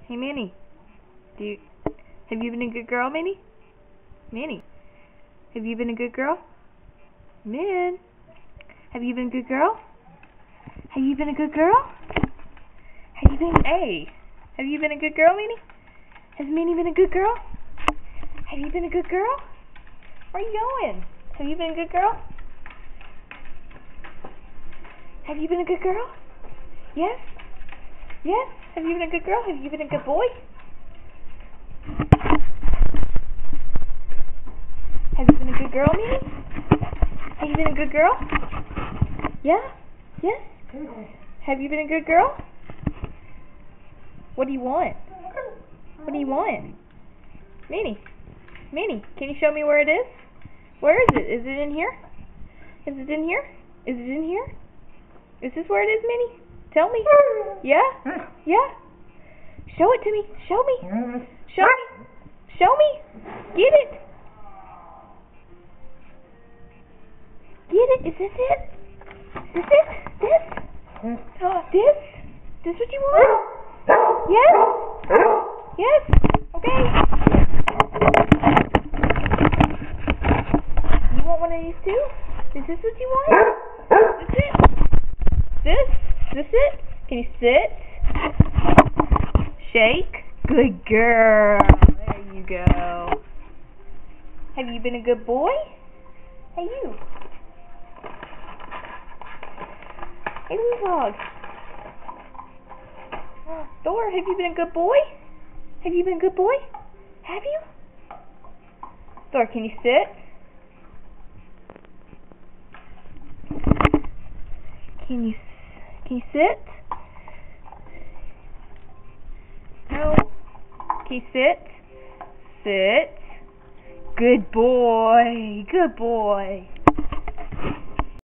Hey, Minnie. Have you been a good girl, Minnie? Minnie. Have you been a good girl? Min. Have you been a good girl? Have you been a good girl? Have you been Have you been a good girl, Minnie? Has Minnie been a good girl? Have you been a good girl? Where are you going? Have you been a good girl? Have you been a good girl? Yes? Yes? Have you been a good girl? Have you been a good boy? Have you been a good girl, Minnie? Have you been a good girl? Yeah? Yes? Have you been a good girl? What do you want? What do you want? Minnie? Minnie, can you show me where it is? Where is it? Is it in here? Is it in here? Is it in here? Is this where it is, Minnie? Tell me. Yeah? Yeah? Show it to me. Show me. Show me. Show me. Get it. Get it. Is this it? Is this it? This? This? This what you want? Yes? Yes? Okay. You want one of these too? Is this what you want? Is this it? This? Is this it? Can you sit? Shake? Good girl. There you go. Have you been a good boy? Hey, you. Hey, little dog. Thor, have you been a good boy? Have you been a good boy? Have you? Thor, can you sit? Can you sit? No. Can you sit? Sit. Good boy. Good boy.